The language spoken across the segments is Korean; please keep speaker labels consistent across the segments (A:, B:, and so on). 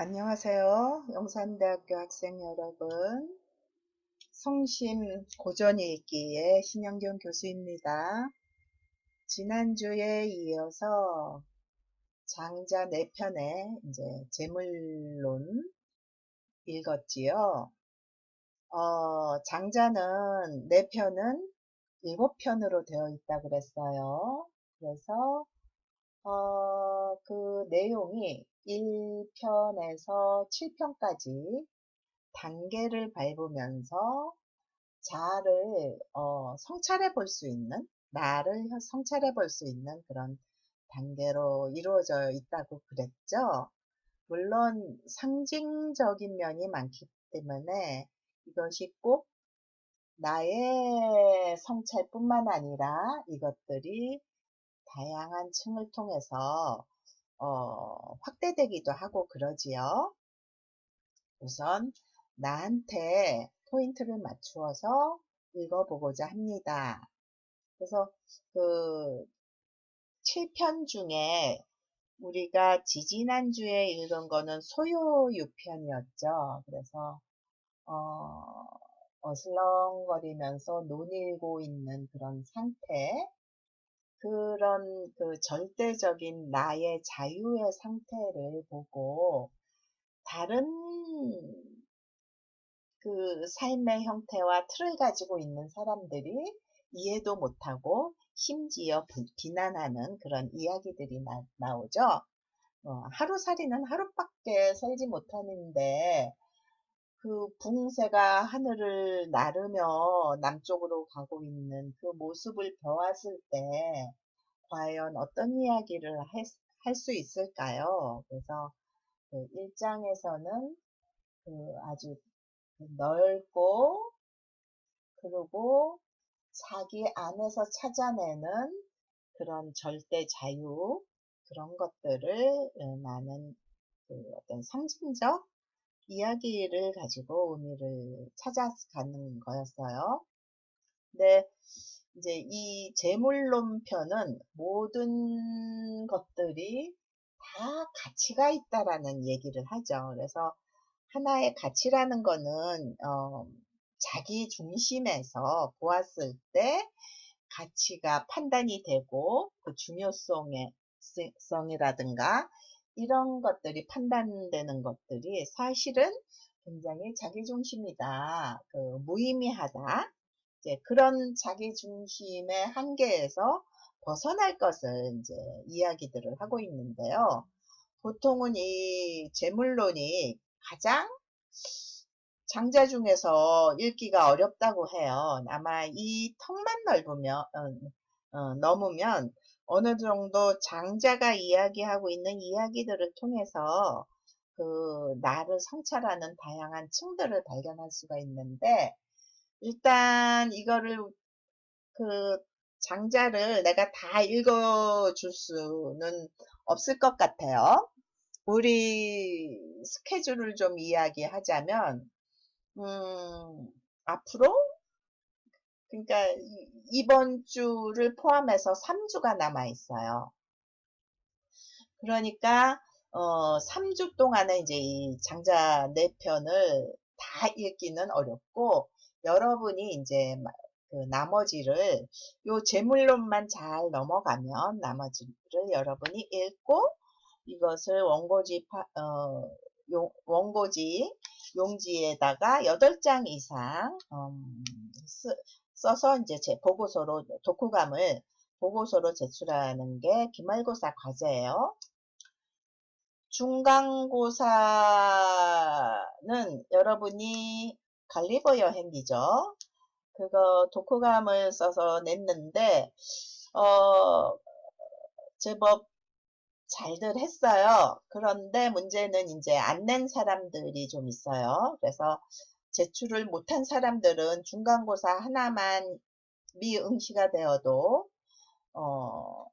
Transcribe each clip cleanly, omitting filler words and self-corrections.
A: 안녕하세요. 영산대학교 학생 여러분. 성심 고전읽기의 신영경 교수입니다. 지난주에 이어서 장자 4편의 이제 제물론 읽었지요. 장자는 4편은 7편으로 되어 있다 그랬어요. 그래서 그 내용이 1편에서 7편까지 단계를 밟으면서 자아를 성찰해 볼 수 있는, 나를 성찰해 볼 수 있는 그런 단계로 이루어져 있다고 그랬죠. 물론 상징적인 면이 많기 때문에 이것이 꼭 나의 성찰뿐만 아니라 이것들이 다양한 층을 통해서 확대되기도 하고 그러지요. 우선 나한테 포인트를 맞추어서 읽어보고자 합니다. 그래서 그 7편 중에 우리가 지지난주에 읽은 거는 소요유편이었죠. 그래서 어슬렁거리면서 논일고 있는 그런 상태, 그런 그 절대적인 나의 자유의 상태를 보고 다른 그 삶의 형태와 틀을 가지고 있는 사람들이 이해도 못하고 심지어 비난하는 그런 이야기들이 나오죠. 하루살이는 하루밖에 살지 못하는데 그 붕새가 하늘을 나르며 남쪽으로 가고 있는 그 모습을 보았을 때 과연 어떤 이야기를 할 수 있을까요? 그래서 그 1장에서는 그 아주 넓고 그리고 자기 안에서 찾아내는 그런 절대 자유, 그런 것들을 나는 그 어떤 상징적 이야기를 가지고 의미를 찾아가는 거였어요. 근데 이제 이 제물론 편은 모든 것들이 다 가치가 있다라는 얘기를 하죠. 그래서 하나의 가치라는 거는 자기 중심에서 보았을 때 가치가 판단이 되고 그 중요성이라든가 이런 것들이 판단되는 것들이 사실은 굉장히 자기중심이다, 그 무의미하다, 이제 그런 자기중심의 한계에서 벗어날 것을 이제 이야기들을 하고 있는데요. 보통은 이 재물론이 가장 장자 중에서 읽기가 어렵다고 해요. 아마 이 턱만 넘으면 어느 정도 장자가 이야기하고 있는 이야기들을 통해서 그 나를 성찰하는 다양한 층들을 발견할 수가 있는데, 일단 이거를 그 장자를 내가 다 읽어줄 수는 없을 것 같아요. 우리 스케줄을 좀 이야기하자면, 앞으로, 그러니까 이번 주를 포함해서 3주가 남아 있어요. 그러니까 3주 동안에 이제 이 장자 4편을 다 읽기는 어렵고, 여러분이 이제 그 나머지를 요 제물론만 잘 넘어가면 나머지를 여러분이 읽고 이것을 원고지 용지에다가 8장 이상 써서 이제 제 보고서로 독후감을 보고서로 제출하는 게 기말고사 과제예요. 중간고사는 여러분이 갈리버 여행기죠. 그거 독후감을 써서 냈는데 제법 잘들 했어요. 그런데 문제는 이제 안 낸 사람들이 좀 있어요. 그래서 제출을 못한 사람들은 중간고사 하나만 미응시가 되어도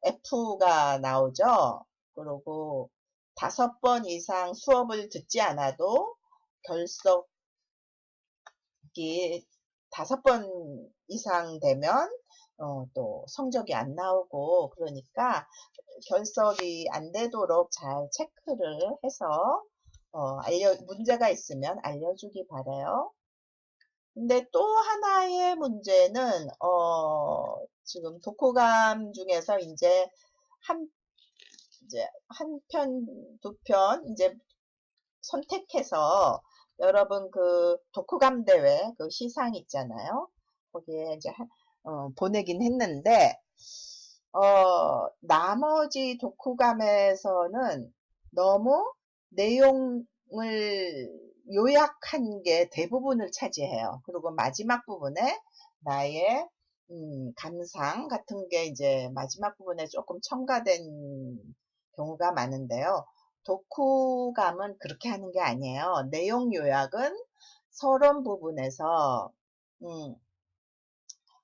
A: F가 나오죠. 그리고 5번 이상 수업을 듣지 않아도 결석이 5번 이상 되면 또 성적이 안 나오고, 그러니까 결석이 안 되도록 잘 체크를 해서 문제가 있으면 알려주기 바라요. 근데 또 하나의 문제는, 지금 독후감 중에서 이제 한 편, 두 편, 이제 선택해서 여러분 그 독후감 대회 그 시상 있잖아요. 거기에 이제 보내긴 했는데, 나머지 독후감에서는 너무 내용을 요약한 게 대부분을 차지해요. 그리고 마지막 부분에 나의 감상 같은 게 이제 마지막 부분에 조금 첨가된 경우가 많은데요. 독후감은 그렇게 하는 게 아니에요. 내용 요약은 서론 부분에서 음,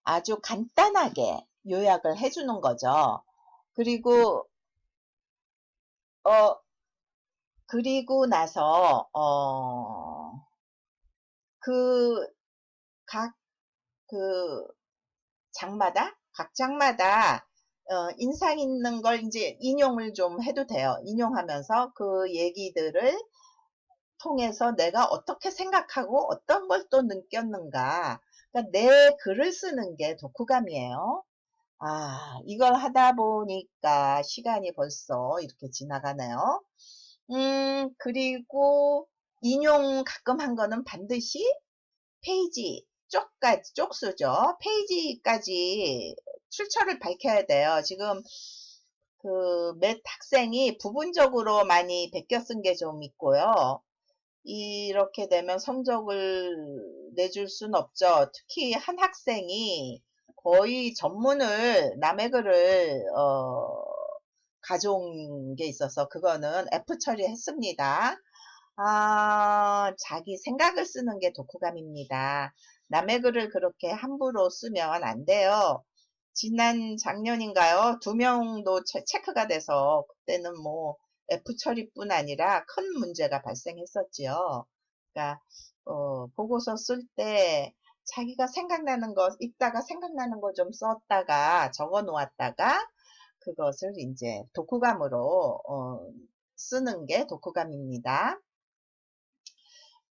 A: 아주 간단하게 요약을 해주는 거죠. 그리고 어 그리고 나서 그 각 그 장마다 각 장마다 인상 있는 걸 이제 인용을 좀 해도 돼요. 인용하면서 그 얘기들을 통해서 내가 어떻게 생각하고 어떤 걸 또 느꼈는가. 그러니까 내 글을 쓰는 게 독후감이에요. 아, 이걸 하다 보니까 시간이 벌써 이렇게 지나가네요. 그리고 인용 가끔 한 거는 반드시 페이지 쪽수죠. 페이지까지 출처를 밝혀야 돼요. 지금 그 몇 학생이 부분적으로 많이 베껴 쓴 게 좀 있고요. 이렇게 되면 성적을 내줄 순 없죠. 특히 한 학생이 거의 전문을 남의 글을 가져온 게 있어서 그거는 F 처리했습니다. 자기 생각을 쓰는 게 독후감입니다. 남의 글을 그렇게 함부로 쓰면 안 돼요. 지난 작년인가요? 2명도 체크가 돼서 그때는 뭐 F 처리뿐 아니라 큰 문제가 발생했었지요. 그러니까 보고서 쓸 때 자기가 생각나는 거 읽다가 생각나는 거 좀 썼다가 적어 놓았다가 그것을 이제 독후감으로 쓰는 게 독후감입니다.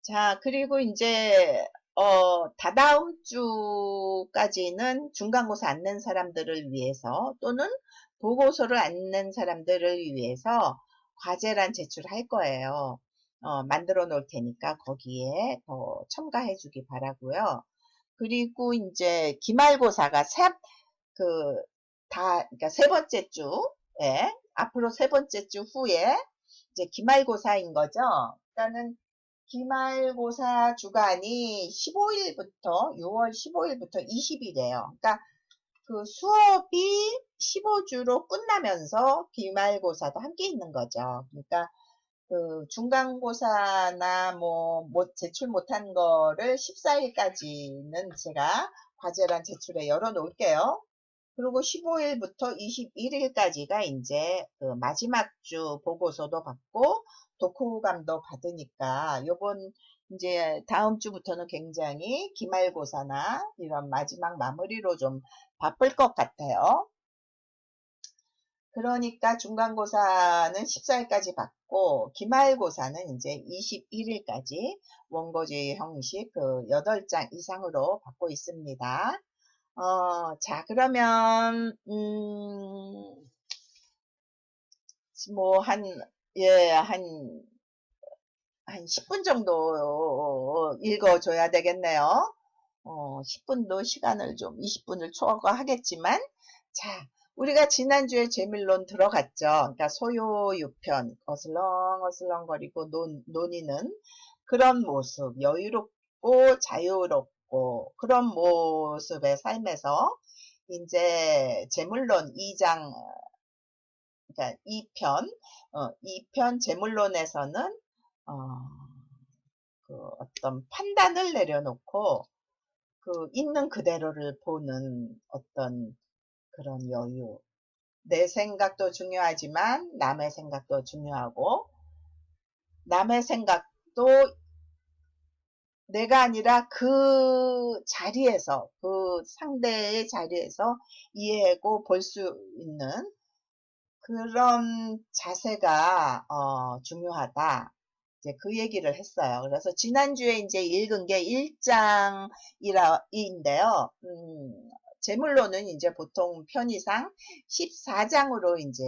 A: 자, 그리고 이제 다다음 주까지는 중간고사 안 낸 사람들을 위해서 또는 보고서를 안 낸 사람들을 위해서 과제란 제출할 거예요. 만들어 놓을 테니까 거기에 첨가해 주기 바라고요. 그리고 이제 기말고사가 그러니까 세 번째 주에, 앞으로 세 번째 주 후에 이제 기말고사인 거죠. 일단은 기말고사 주간이 15일부터 6월 15일부터 20일이에요. 그러니까 그 수업이 15주로 끝나면서 기말고사도 함께 있는 거죠. 그러니까 그 중간고사나 제출 못한 거를 14일까지는 제가 과제란 제출에 열어 놓을게요. 그리고 15일부터 21일까지가 이제 그 마지막 주 보고서도 받고 독후감도 받으니까 요번 이제 다음 주부터는 굉장히 기말고사나 이런 마지막 마무리로 좀 바쁠 것 같아요. 그러니까 중간고사는 14일까지 받고 기말고사는 이제 21일까지 원고지 형식 그 8장 이상으로 받고 있습니다. 자, 그러면, 뭐, 예, 한 10분 정도 읽어줘야 되겠네요. 10분도 시간을 좀, 20분을 초과하겠지만, 자, 우리가 지난주에 재밀론 들어갔죠. 그러니까 소요유편, 어슬렁어슬렁거리고 논의는 그런 모습, 여유롭고 자유롭고 그런 모습의 삶에서 이제 재물론 2장, 그러니까 2편 재물론에서는 어, 그 어떤 판단을 내려놓고 그 있는 그대로를 보는 어떤 그런 여유. 내 생각도 중요하지만 남의 생각도 중요하고 남의 생각도 내가 아니라 그 자리에서 그 상대의 자리에서 이해하고 볼 수 있는 그런 자세가 중요하다. 이제 그 얘기를 했어요. 그래서 지난주에 이제 읽은 게 1장인데요. 제물로는 이제 보통 편의상 14장으로 이제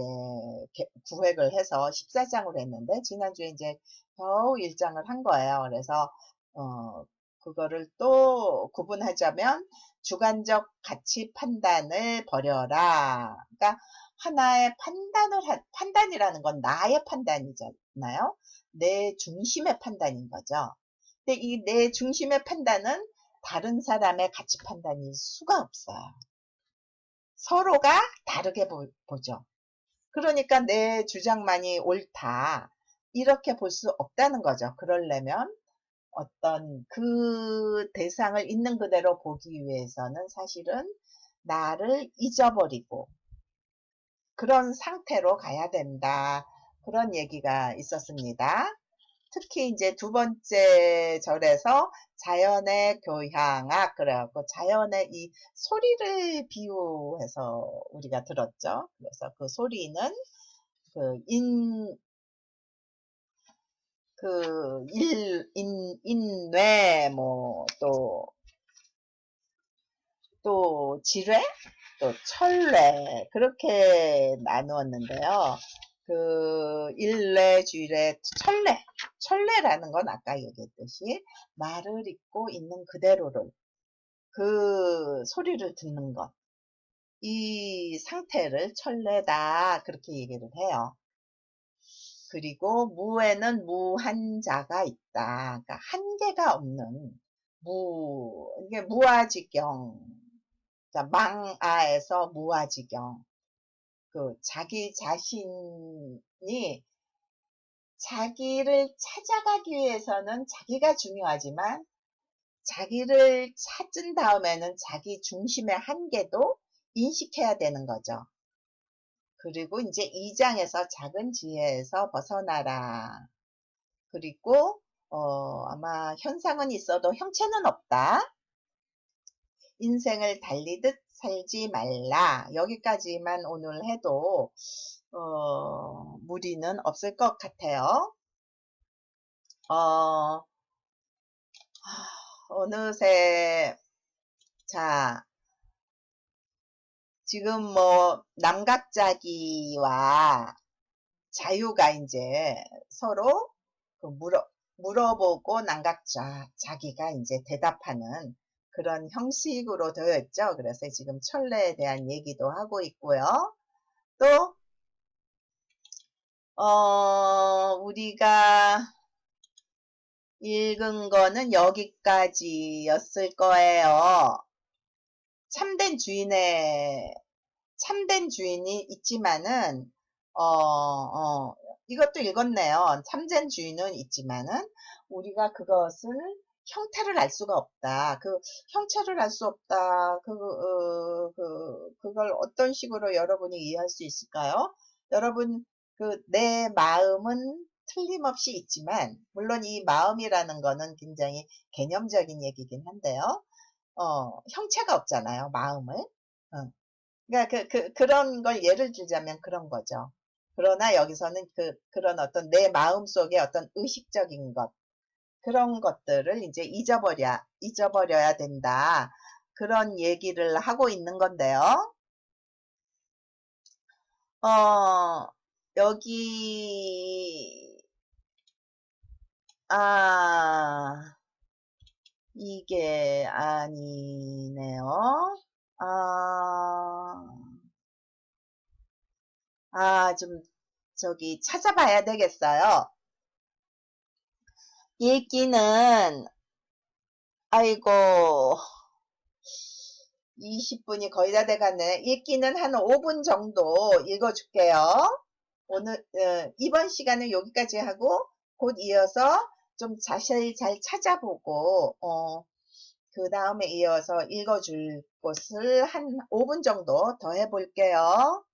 A: 구획을 해서 14장으로 했는데, 지난주에 이제 겨우 1장을 한 거예요. 그래서, 그거를 또 구분하자면, 주관적 가치 판단을 버려라. 그러니까, 하나의 판단이라는 건 나의 판단이잖아요. 내 중심의 판단인 거죠. 근데 이 내 중심의 판단은 다른 사람의 가치 판단일 수가 없어요. 서로가 다르게 보죠. 그러니까 내 주장만이 옳다, 이렇게 볼 수 없다는 거죠. 그러려면 어떤 그 대상을 있는 그대로 보기 위해서는 사실은 나를 잊어버리고 그런 상태로 가야 된다. 그런 얘기가 있었습니다. 특히 이제 두 번째 절에서 자연의 교향악, 그래갖고 자연의 이 소리를 비유해서 우리가 들었죠. 그래서 그 소리는 그 인뇌, 뭐, 또 지뢰, 또 철뇌, 그렇게 나누었는데요. 그 일뇌, 쥐뇌, 철뇌라는 건 아까 얘기했듯이 말을 잇고 있는 그대로를, 그 소리를 듣는 것, 이 상태를 철뇌다, 그렇게 얘기를 해요. 그리고 무에는 무한자가 있다. 그러니까 한계가 없는 이게 무아지경, 그러니까 망아에서 무아지경. 그 자기 자신이 자기를 찾아가기 위해서는 자기가 중요하지만, 자기를 찾은 다음에는 자기 중심의 한계도 인식해야 되는 거죠. 그리고 이제 2장에서 작은 지혜에서 벗어나라. 그리고 아마 현상은 있어도 형체는 없다. 인생을 달리듯 살지 말라. 여기까지만 오늘 해도 무리는 없을 것 같아요. 어느새, 자, 지금 뭐 남각자기와 자유가 이제 서로 그 물어보고 남각자기가 이제 대답하는 그런 형식으로 되어 있죠. 그래서 지금 철례에 대한 얘기도 하고 있고요. 또 우리가 읽은 거는 여기까지였을 거예요. 참된 주인이 있지만은, 이것도 읽었네요. 참된 주인은 있지만은, 우리가 그것을 형태를 알 수가 없다. 그 형체를 알 수 없다. 그걸 어떤 식으로 여러분이 이해할 수 있을까요? 여러분, 내 마음은 틀림없이 있지만, 물론 이 마음이라는 거는 굉장히 개념적인 얘기긴 한데요. 형체가 없잖아요, 마음을. 그러니까 그런 걸 예를 들자면 그런 거죠. 그러나 여기서는 그런 어떤 내 마음 속의 어떤 의식적인 것, 그런 것들을 이제 잊어버려야 된다. 그런 얘기를 하고 있는 건데요. 여기, 이게 아니네요. 좀 저기 찾아봐야 되겠어요. 읽기는, 아이고, 20분이 거의 다 돼가네. 읽기는 한 5분 정도 읽어줄게요. 오늘 이번 시간은 여기까지 하고, 곧 이어서 좀 자세히 잘 찾아보고 그 다음에 이어서 읽어줄 것을 한 5분 정도 더 해볼게요.